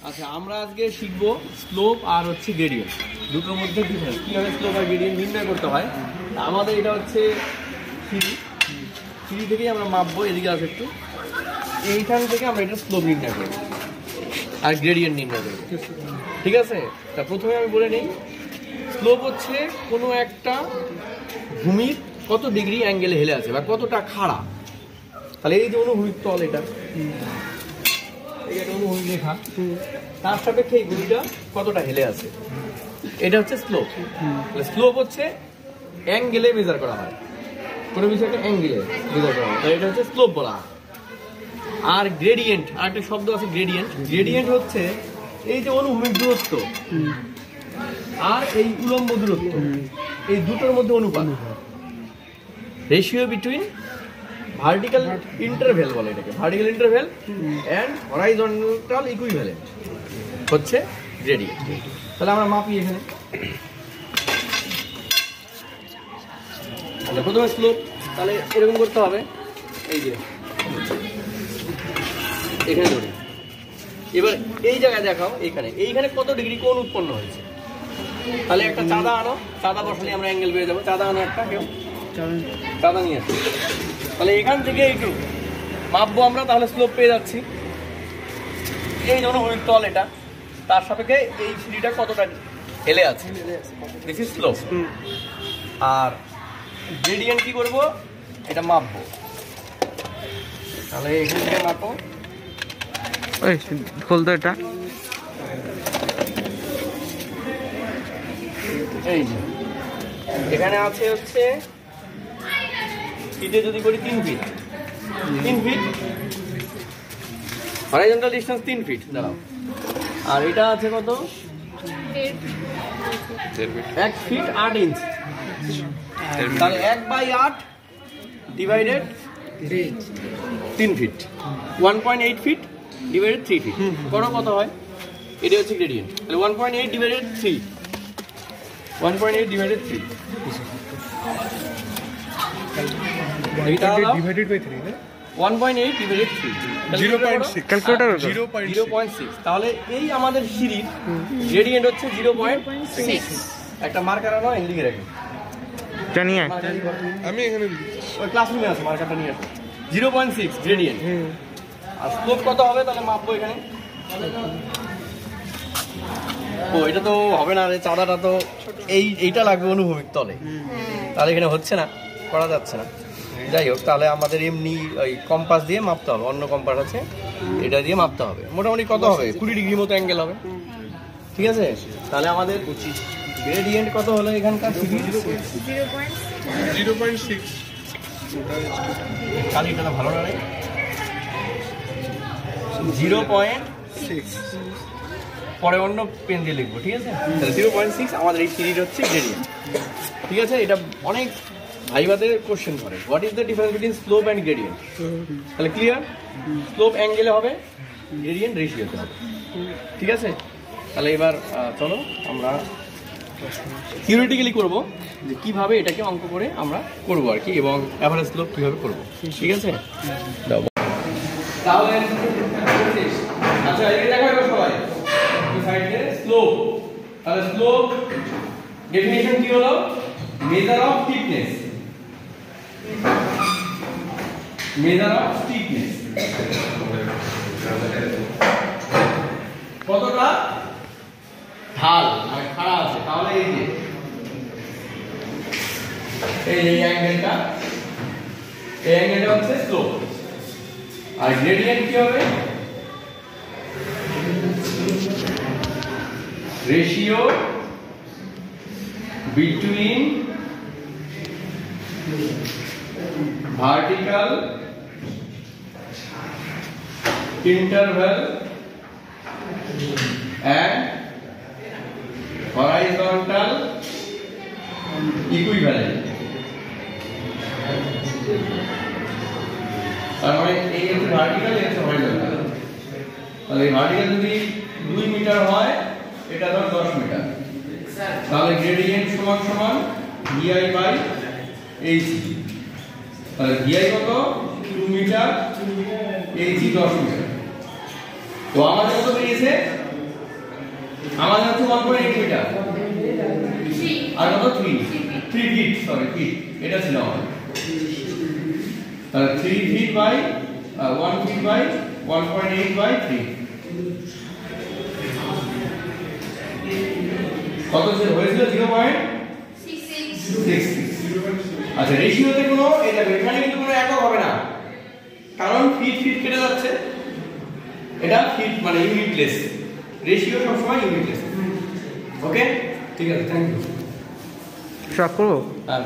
আচ্ছা, আমরা আজকে শিখব স্লোপ আর হচ্ছে গ্রেডিয়েন্ট, দুটোর মধ্যে ডিফারেন্স, কীভাবে স্লোপ আর গ্রেডিয়েন্ট নির্ণয় করতে হয়। আমাদের এটা হচ্ছে সিঁড়ি থেকেই আমরা মাপবো, এদিকে আসে একটু, এইখান থেকে আমরা এটা স্লোপ নির্ণয় করব আর গ্রেডিয়েন্ট নির্ণয় করব, ঠিক আছে। তা প্রথমে আমি বলে নিই, স্লোপ হচ্ছে কোনো একটা ভূমির কত ডিগ্রি অ্যাঙ্গেলে হেলে আছে বা কতটা খাড়া। তাহলে এই যে অনুভূমিক তল, এটা অনুভূমিক রেখা, তার সাপেক্ষে এই ভূমিটা কতটা হেলে আছে, এটা হচ্ছে স্লোপ। স্লোপ হচ্ছে অ্যাঙ্গেলে মেজার করা হয়, কোনো কিছু একটা অ্যাঙ্গেলে মেজার করা হয়, এটা হচ্ছে স্লোপ বলা হয়। আর গ্রেডিয়েন্ট, আর একটা শব্দ আছে গ্রেডিয়েন্ট। গ্রেডিয়েন্ট হচ্ছে এই যে অনুভূমিক দূরত্ব আর এই উলম্ব দূরত্ব, এই দুটোর মধ্যে অনুপাত, রেশিও বিটুইন ভার্টিক্যাল ইন্টারভ্যাল বলে এটাকে, vertical interval and horizontal equivalent হচ্ছে গ্রেডিয়েন্ট। তাহলে আমরা মাপি এখানে। তাহলে প্রথমে স্লোপ, তাহলে এরকম করতে হবে, এই যে এখানে ধরি, এবার এই জায়গায় দেখাও, এইখানে কত ডিগ্রি কোণ উৎপন্ন হয়েছে। তাহলে একটা চাঁদা আনো, চাঁদা বসালে আমরা অ্যাঙ্গেল পেয়ে যাবো। চাঁদা আনো একটা, কেউ চাঁদা নিয়ে আসো। তাহলে এখান থেকে এইটুকু মাপবো আমরা, তাহলে স্লোপ পেয়ে যাচ্ছি। এই অনুভূমিক তল এটা, তার সাপেক্ষে এই সিঁড়িটা কতটা হেলে আছে, দিস ইজ স্লোপ। আর গ্রেডিয়েন্ট কি করবো, এটা মাপবো। তাহলে এখান থেকে মাপো, খুলতো এটা, এই যে এখানে আছে হচ্ছে ফিটে যদি করি 3 feet, 3 feet horizontal distance 3 feet দাঁড়াও। আর এটা আছে কত, 1 ফিট 8 ইঞ্চ। তাহলে 1/8 divided 3 feet, 1.8 feet divided 3 feet করো, কত হয়? এটা হচ্ছে গ্রেডিয়েন্ট। তাহলে 1.8 ডিভাইডেড 3, 1.8 ডিভাইডেড 3 divided by 3 না 1.8 ডিভাইডেড 3 0.6 ক্যালকুলেটর 0.6। তাহলে এই আমাদের সিঁড়ির গ্রেডিয়েন্ট হচ্ছে 0.6। একটা মার্কার আনো, লিখে রাখো, জানি আমি এখানে ওই ক্লাসরুমে আছে, মার্কারটা নিয়ে আসো। 0.6 গ্রেডিয়েন্ট। আর স্লোপ কত হবে, তাহলে মাপবো এখানে। ও এটা তো হবে না রে, চাঁদাটা তো এইটা লাগবে অনুভূমিক তলে, তাহলে এখানে হচ্ছে না, করা যাচ্ছে না। যাই হোক, তাহলে আমাদের এমনি ওই কম্পাস দিয়ে মাপতে হবে, অন্য কম্পাস আছে, এটা দিয়ে মাপতে হবে। মোটামুটি কত হবে, 20 ডিগ্রি মতো অ্যাঙ্গেল হবে, ঠিক আছে। তাহলে আমাদের গ্রেডিয়েন্ট কত হলো এখানকার, 0.6 কালিটা ভালো না, 0.6 পরে অন্য পেন দিয়ে লিখবো, ঠিক আছে। তাহলে 0.6 আমাদের এই সিরিজ হচ্ছে গ্রেডিয়েন্ট, ঠিক আছে। এটা অনেক ভাইবাদের কোশ্চেন করে, what is the difference between slope and gradient. তাহলে ক্লিয়ার, স্লোপ অ্যাঙ্গেলে হবে, গ্রেডিয়েন্ট রেশিওতে হবে, ঠিক আছে। তাহলে এবার চলো আমরা থিওরিটিক্যালি করব যে কীভাবে এটাকে অঙ্ক করে আমরা করবো আর কি, এবং অ্যাভারেজ স্লোপ কীভাবে করবো, ঠিক আছে। তাহলে আচ্ছা, এটা দেখো এবার সবাই সাইডে স্লোপ। তাহলে স্লোপ ডেফিনিশন কি হলো, measure of stiffness, measure of stiffness কতটা ঢাল মানে খাড়া আছে। তাহলে এই যে এই অ্যাঙ্গেলটা, এই অ্যাঙ্গেলটা হচ্ছে স্লোপ। আর গ্রেডিয়েন্ট কি হবে, ratio between vertical interval and horizontal equivalent. তার মানে এই হচ্ছে ভার্টিক্যাল, এই হচ্ছে হরাইজন্টাল। তাহলে ভার্টিক্যাল যদি 2 মিটার হয়, এটা ধর 10 মিটার, তাহলে গ্রেডিয়েন্ট সমান সমান VI বাই AC। তাহলে VI কত, 2 মিটার, AC 10 মিটার। তো আমাদের কত পেয়েছে 1.8 মিটার আর কত 3 ফিট সরি ফিট এটা ছিল আমার তাহলে 3 feet by 1 feet by 1.8 by 3 কত হয়েছিল 0.66 আচ্ছা রেশিওতে কোনো এই দেখো এখানে কিন্তু কোনো একক হবে না কারণ ফিট কেটে যাচ্ছে এটা ফিট মানে ইউনিটলেস রেশিও সবসময় ইউনিটলেস ওকে ঠিক আছে থ্যাংক ইউ স্টপ করবো হ্যাঁ